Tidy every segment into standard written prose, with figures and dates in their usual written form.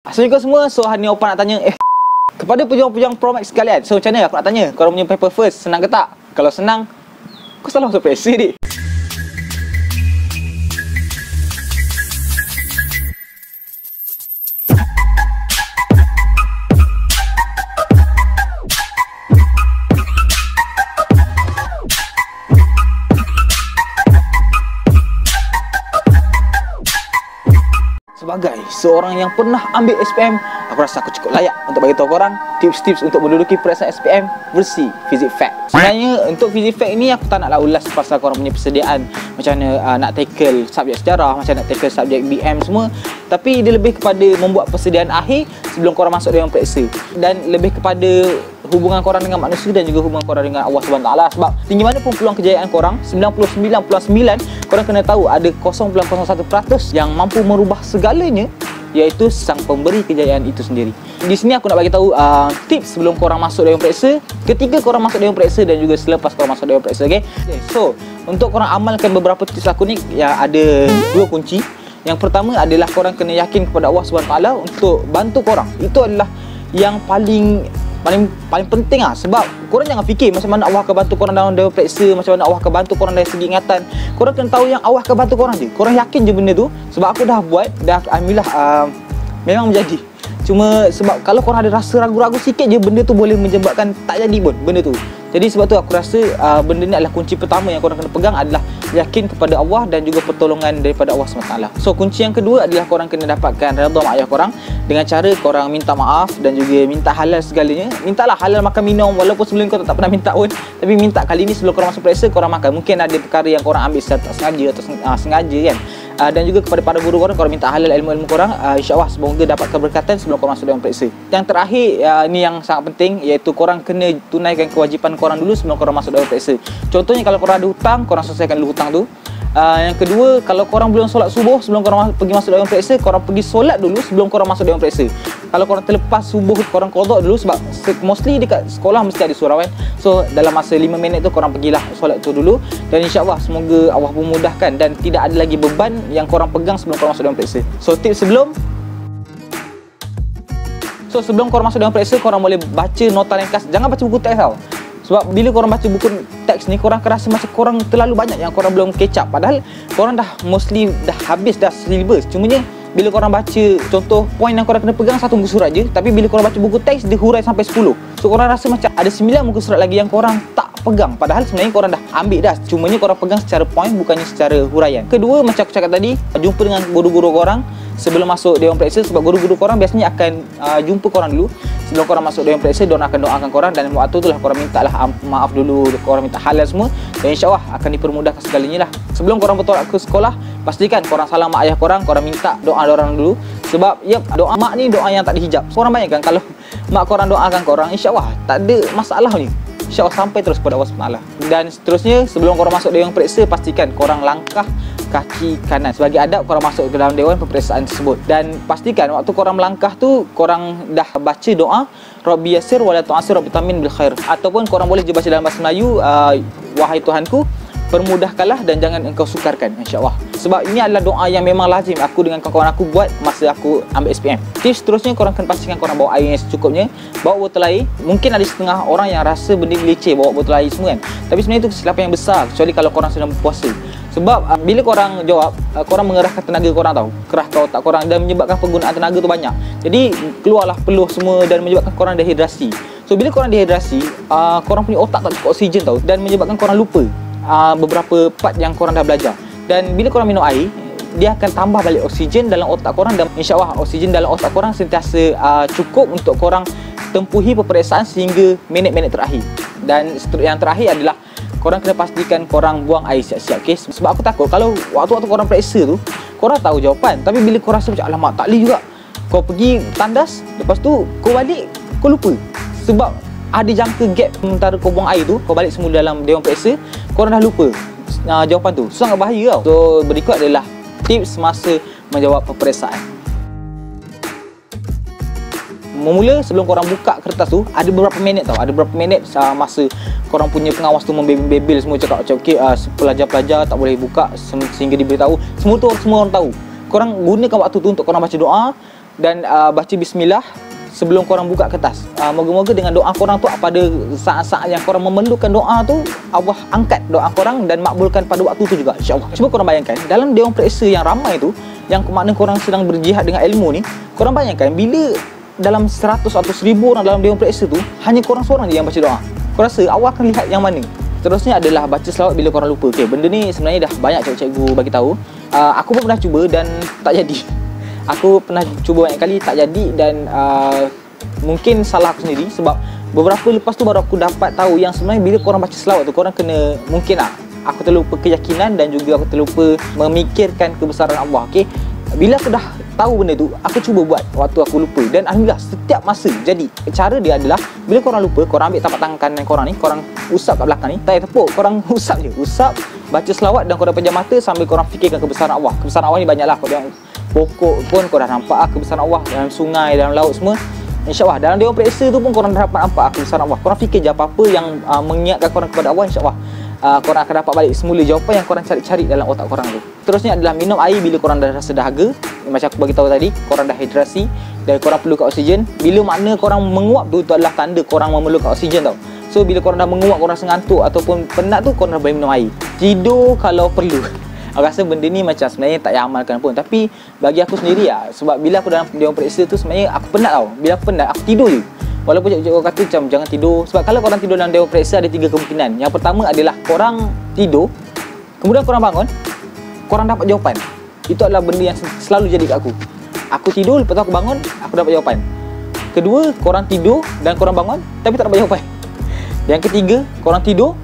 Assalamualaikum semua. So hari ni Opa nak tanya kepada pejuang-pejuang Pro Max sekalian. So macam mana aku nak tanya, korang punya paper first senang ke tak? Kalau senang, kau salah masuk PSC ni. Sebagai seorang yang pernah ambil SPM, aku rasa aku cukup layak untuk bagi tahu korang tips-tips untuk menduduki peperiksaan SPM versi Physics Fact. Sebenarnya untuk Physics Fact ini aku tak naklah ulas pasal korang punya persediaan, macam mana nak tackle subjek sejarah, macam nak tackle subjek BM semua. Tapi dia lebih kepada membuat persediaan akhir sebelum korang masuk dalam periksa, dan lebih kepada hubungan korang dengan manusia dan juga hubungan korang dengan Allah SWT. Sebab tinggi mana pun peluang kejayaan korang, 99.9 korang kena tahu ada 0.01% yang mampu merubah segalanya, iaitu sang pemberi kejayaan itu sendiri. Di sini aku nak bagi tahu tips sebelum korang masuk dalam periksa, ketika korang masuk dalam periksa dan juga selepas korang masuk dalam periksa. Okay? So untuk korang amalkan beberapa tips aku ni, ya ada dua kunci. Yang pertama adalah korang kena yakin kepada Allah SWT untuk bantu korang. Itu adalah yang paling penting lah. Sebab korang jangan fikir macam mana Allah akan bantu korang dalam periksa, macam mana Allah akan bantu korang dari segi ingatan. Korang kena tahu yang Allah akan bantu korang je. Korang yakin je benda tu. Sebab aku dah buat, dah alhamdulillah memang menjadi. Cuma sebab kalau korang ada rasa ragu-ragu sikit je, benda tu boleh menyebabkan tak jadi pun benda tu. Jadi sebab tu aku rasa benda ni adalah kunci pertama yang korang kena pegang, adalah yakin kepada Allah dan juga pertolongan daripada Allah SWT. So kunci yang kedua adalah korang kena dapatkan redha mak ayah korang dengan cara korang minta maaf dan juga minta halal segalanya. Mintalah halal makan minum, walaupun sebelum kau tak pernah minta pun, tapi minta kali ni sebelum korang masuk periksa korang makan. Mungkin ada perkara yang korang ambil secara tak sengaja atau sengaja kan. Dan juga kepada para guru korang minta halal ilmu-ilmu korang. InsyaAllah semoga dapat keberkatan sebelum korang masuk dalam periksa. Yang terakhir, ni yang sangat penting, iaitu korang kena tunaikan kewajipan korang dulu sebelum korang masuk dalam periksa. Contohnya kalau korang ada hutang, korang selesaikan dulu hutang tu. Yang kedua, kalau korang belum solat subuh sebelum korang pergi masuk dalam periksa, korang pergi solat dulu sebelum korang masuk dalam periksa. Kalau korang terlepas subuh, korang qada dulu, sebab mostly dekat sekolah mesti ada surau kan. So dalam masa 5 minit tu korang pergilah solat tu dulu. Dan insyaAllah semoga Allah memudahkan dan tidak ada lagi beban yang korang pegang sebelum korang masuk dalam periksa. So tips sebelum korang masuk dalam periksa, korang boleh baca nota ringkas. Jangan baca buku teks tau. Sebab bila korang baca buku teks ni, korang akan rasa macam korang terlalu banyak yang korang belum catch up. Padahal korang dah mostly dah habis dah syllabus. Cumanya bila korang baca, contoh poin yang korang kena pegang satu muka surat je, tapi bila korang baca buku teks dia hurai sampai 10. So korang rasa macam ada 9 muka surat lagi yang korang tak pegang. Padahal sebenarnya korang dah ambil dah, cumanya korang pegang secara poin bukannya secara huraian. Kedua, macam aku cakap tadi, jumpa dengan guru-guru korang sebelum masuk dewan periksa. Sebab guru-guru korang biasanya akan jumpa korang dulu sebelum korang masuk dewan periksa. Diorang akan doakan korang, dan waktu tu lah korang minta lah maaf dulu, korang minta halal semua, dan insyaAllah akan dipermudahkan segalanya lah. Sebelum korang bertolak ke sekolah, pastikan korang salam mak ayah korang, korang minta doa dorang dulu. Sebab doa mak ni doa yang tak dihijab. Korang bayangkan kalau mak korang doakan korang, insyaAllah tak ada masalah ni, insyaAllah sampai terus kepada Allah SWT. Dan seterusnya, sebelum korang masuk dewan periksa, pastikan korang langkah kaki kanan. Sebagai adab korang masuk ke dalam dewan peperiksaan tersebut. Dan pastikan waktu korang melangkah tu, korang dah baca doa Rabbi Yasir wala tu'asir Rabbi Tamin bil khair. Ataupun korang boleh je baca dalam bahasa Melayu, wahai Tuhanku, permudahkanlah dan jangan engkau sukarkan, insyaAllah. Sebab ini adalah doa yang memang lazim aku dengan kawan-kawan aku buat masa aku ambil SPM. Tips seterusnya, korang kena pastikan korang bawa air yang secukupnya. Bawa botol air. Mungkin ada setengah orang yang rasa benda leceh bawa botol air semua kan, tapi sebenarnya itu kesilapan yang besar, kecuali kalau korang sedang berpuasa. Sebab bila korang jawab, korang mengerahkan tenaga korang tau, kerahkan otak korang, dan menyebabkan penggunaan tenaga tu banyak. Jadi keluarlah peluh semua dan menyebabkan korang dehidrasi. So bila korang dehidrasi, korang punya otak tak cukup oksigen tau, dan menyebabkan korang lupa beberapa part yang korang dah belajar. Dan bila korang minum air, dia akan tambah balik oksigen dalam otak korang, dan insyaAllah oksigen dalam otak korang sentiasa cukup untuk korang tempuhi peperiksaan sehingga minit-minit terakhir. Dan yang terakhir adalah korang kena pastikan korang buang air siap-siap, okay? Sebab aku takut kalau waktu-waktu korang periksa tu, korang tahu jawapan, tapi bila korang rasa macam alamak tak boleh juga, kau pergi tandas, lepas tu kau balik, kau lupa. Sebab ada jangka gap antara kau buang air tu, kau balik semula dalam dewan periksa, korang dah lupa jawapan tu. So sangat bahaya tau. So berikut adalah tips masa menjawab peperiksaan. Memula sebelum korang buka kertas tu, ada beberapa minit tau. Ada beberapa minit masa korang punya pengawas tu membebel semua, cakap macam okay, pelajar-pelajar tak boleh buka sehingga diberitahu. Semua orang tahu. Korang gunakan waktu tu untuk korang baca doa, dan baca bismillah sebelum korang buka kertas. Moga-moga dengan doa korang tu pada saat-saat yang korang memerlukan doa tu, Allah angkat doa korang dan makbulkan pada waktu tu juga, insya-Allah. Cuba korang bayangkan, dalam dewan periksa yang ramai tu, yang makna korang sedang berjihad dengan ilmu ni, korang bayangkan bila dalam 100 atau 1000 orang dalam dewan periksa tu, hanya korang seorang je yang baca doa. Korang rasa Allah akan lihat yang mana? Terusnya adalah baca selawat bila korang lupa. Okey, benda ni sebenarnya dah banyak cikgu bagi tahu. Aku pun pernah cuba dan tak jadi. Aku pernah cuba banyak kali, tak jadi, dan mungkin salah aku sendiri. Sebab beberapa lepas tu baru aku dapat tahu yang sebenarnya bila korang baca selawat tu, korang kena, mungkin aku terlupa keyakinan dan juga aku terlupa memikirkan kebesaran Allah. Okey, bila aku dah tahu benda tu, aku cuba buat waktu aku lupa, dan alhamdulillah setiap masa jadi. Cara dia adalah bila korang lupa, korang ambil tapak tangan kanan korang ni, korang usap kat belakang ni, tak payah tepuk, korang usap je, usap, baca selawat dan korang pejam mata sambil korang fikirkan kebesaran Allah. Kebesaran Allah ni banyaklah, korang pokok pun korang dah nampak kebesaran Allah, dalam sungai, dalam laut semua. InsyaAllah dalam dewan periksa tu pun korang dah dapat nampak kebesaran Allah. Korang fikir je apa-apa yang mengingatkan korang kepada Allah, insyaAllah korang akan dapat balik semula jawapan yang korang cari-cari dalam otak korang tu. Terusnya adalah minum air bila korang dah rasa dahaga. Macam aku bagi tahu tadi, korang dah hidrasi dan korang perlukan oksigen. Bila makna korang menguap tu, itu adalah tanda korang memerlukan oksigen tau. So bila korang dah menguap, korang rasa ngantuk ataupun penat tu, korang dah boleh minum air. Tidur kalau perlu. Aku rasa benda ni macam sebenarnya tak payah amalkan pun, tapi bagi aku sendiri sebab bila aku dalam dewan periksa tu, sebenarnya aku penat tau. Bila aku penat, aku tidur je. Walaupun cikgu kata macam jangan tidur. Sebab kalau korang tidur dalam dewan periksa, ada 3 kemungkinan. Yang pertama adalah korang tidur, kemudian korang bangun, korang dapat jawapan. Itu adalah benda yang selalu jadi kat aku. Aku tidur, lepas tu aku bangun, aku dapat jawapan. Kedua, korang tidur dan korang bangun tapi tak dapat jawapan. Yang ketiga, korang tidur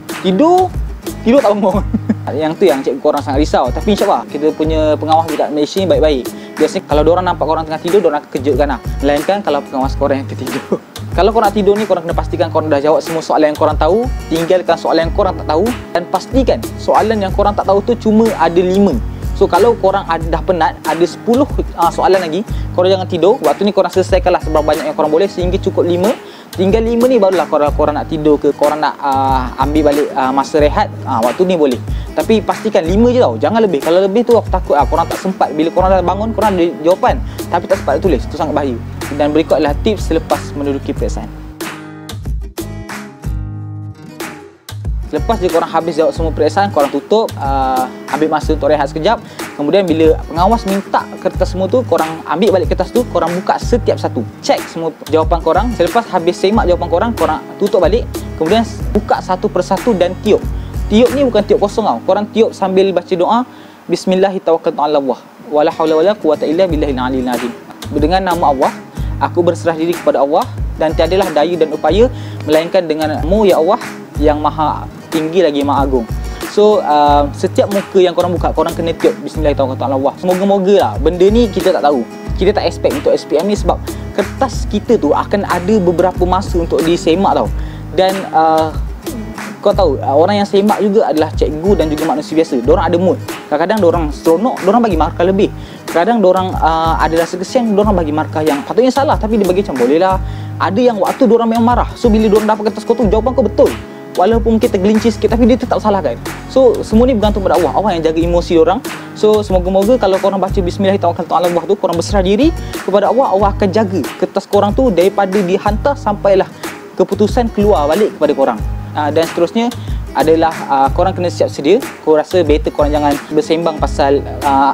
tak bangun. Yang tu yang cikgu korang sangat risau. Tapi insyaAllah kita punya pengawas dekat Malaysia ni baik-baik. Biasanya kalau diorang nampak korang tengah tidur, diorang akan kejutkan melainkan kalau pengawas korang yang tertidur. Kalau korang tidur ni, korang kena pastikan korang dah jawab semua soalan yang korang tahu. Tinggalkan soalan yang korang tak tahu, dan pastikan soalan yang korang tak tahu tu cuma ada 5. So kalau korang dah penat, ada 10 soalan lagi, korang jangan tidur. Waktu ni korang selesaikanlah seberapa banyak yang korang boleh sehingga cukup 5. Tinggal 5 ni barulah korang nak tidur ke, korang nak ambil balik masa rehat, waktu ni boleh. Tapi pastikan 5 je tau, jangan lebih. Kalau lebih tu aku takut korang tak sempat. Bila korang dah bangun, korang ada jawapan tapi tak sempat tulis, itu sangat bahaya. Dan berikut adalah tips selepas menduduki periksaan. Lepas je korang habis jawab semua periksaan, korang tutup, ambil masa untuk rehat sekejap. Kemudian bila pengawas minta kertas semua tu, korang ambil balik kertas tu, korang buka setiap satu, cek semua jawapan korang. Selepas habis semak jawapan korang, korang tutup balik. Kemudian buka satu persatu dan tiup. Tiup ni bukan tiup kosong tau. Korang tiup sambil baca doa, Bismillahirrahmanirrahim, wala haula wala quwata illa billahil aliyyil azim. Dengan nama Allah, aku berserah diri kepada Allah, dan tiadalah daya dan upaya melainkan denganmu ya Allah, yang maha tinggi lagi maha agung. So setiap muka yang korang buka, korang kena tiup Bismillahirrahmanirrahim. Semoga-moga lah. Benda ni kita tak tahu, kita tak expect untuk SPM ni, sebab kertas kita tu akan ada beberapa masa untuk disemak tau. Dan kau tahu, orang yang semak juga adalah cikgu dan juga manusia biasa. Diorang ada mood. Kadang-kadang diorang seronok, diorang bagi markah lebih. Kadang diorang ada rasa kesian, diorang bagi markah yang patutnya salah, tapi dia bagi macam boleh lah. Ada yang waktu diorang memang marah, so bila diorang dapat kertas kau tu, jawapan kau betul, walaupun mungkin tergelincir sikit, tapi dia tetap salah kan. So semua ni bergantung pada Allah. Allah yang jaga emosi diorang. So semoga-moga kalau korang baca Bismillahirrahmanirrahim tu, korang berserah diri kepada Allah, Allah akan jaga kertas korang tu daripada dihantar sampailah keputusan keluar balik kepada korang. Dan seterusnya adalah korang kena siap sedia. Aku rasa better korang jangan bersembang pasal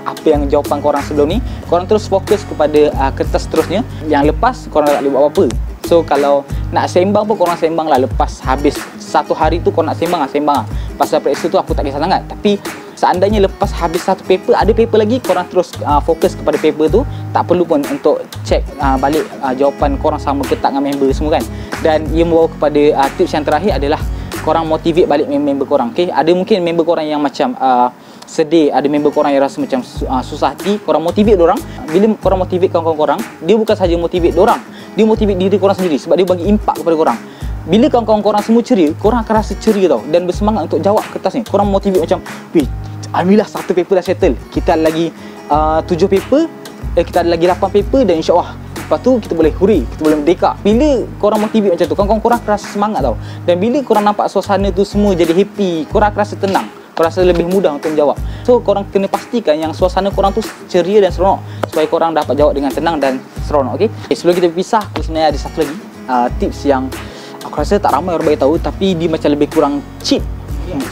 apa yang jawapan korang sebelum ni. Korang terus fokus kepada kertas seterusnya. Yang lepas korang tak boleh buat apa-apa. So kalau nak sembang pun korang sembang lah. Lepas habis satu hari tu korang nak sembang lah. Pasal periksa tu aku tak kisah sangat. Tapi seandainya lepas habis satu paper, ada paper lagi, korang terus fokus kepada paper tu. Tak perlu pun untuk cek balik jawapan korang sama ke tak dengan member semua kan. Dan ia membawa kepada tips yang terakhir adalah korang motivate balik member korang. Okay? Ada mungkin member korang yang macam sedih, ada member korang yang rasa macam susah hati. Korang motivate diorang. Bila korang motivate kawan-kawan korang, dia bukan sahaja motivate diorang, dia motivate diri korang sendiri, sebab dia bagi impak kepada korang. Bila kawan-kawan korang semua ceria, korang akan rasa ceria tau, dan bersemangat untuk jawab kertas ni. Korang motivate macam, weh, alhamdulillah satu paper dah settle, kita ada lagi 7 paper, kita ada lagi 8 paper, dan insyaAllah lepas tu kita boleh huri, kita boleh merdeka. Bila korang motivate macam tu, kawan-kawan korang akan rasa semangat tau. Dan bila korang nampak suasana tu semua jadi happy, korang akan rasa tenang. Korang rasa lebih mudah untuk menjawab. So korang kena pastikan yang suasana korang tu ceria dan seronok supaya korang dapat jawab dengan tenang dan seronok. Okay? Sebelum kita berpisah, aku sebenarnya ada satu lagi tips yang aku rasa tak ramai orang bagi tahu, tapi dia macam lebih kurang cheat.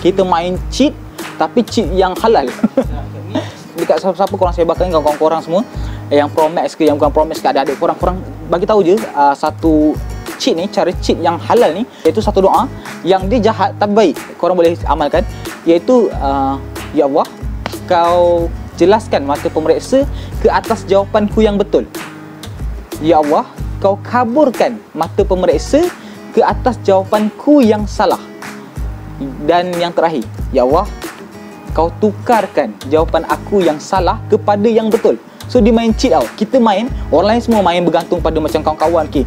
Kita main cheat, tapi cheat yang halal. Dekat siapa-siapa korang sebarkan, kawan-kawan korang semua yang Pro Max ke yang bukan Pro Max ke, adik-adik korang bagi tahu je satu cheat ni, cara cheat yang halal ni, iaitu satu doa yang dia jahat tapi baik, korang boleh amalkan, iaitu ya Allah, kau jelaskan mata pemeriksa ke atas jawapanku yang betul. Ya Allah, kau kaburkan mata pemeriksa ke atas jawapanku yang salah. Dan yang terakhir, ya Allah, kau tukarkan jawapan aku yang salah kepada yang betul. So dia main cheat tau. Kita main, orang lain semua main bergantung pada macam kawan-kawan. Okay,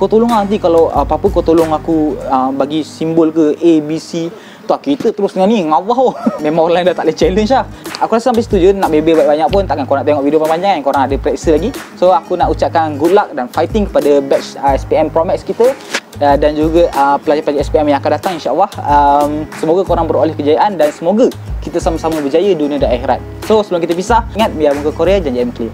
kau tolong nanti kalau apa-apa kau tolong aku bagi simbol ke A, B, C. Tak, kita terus dengan ni ngawah. Memang orang lain dah tak boleh challenge lah. Aku rasa sampai setuju, nak bebe banyak-banyak pun takkan korang nak tengok video panjang kan. Korang ada periksa lagi. So aku nak ucapkan good luck dan fighting kepada batch SPM Pro Max kita, dan juga pelajar-pelajar SPM yang akan datang, insyaAllah. Semoga korang beroleh kejayaan dan semoga kita sama-sama berjaya dunia dan akhirat. So sebelum kita pisah, ingat biar muka Korea janji clear.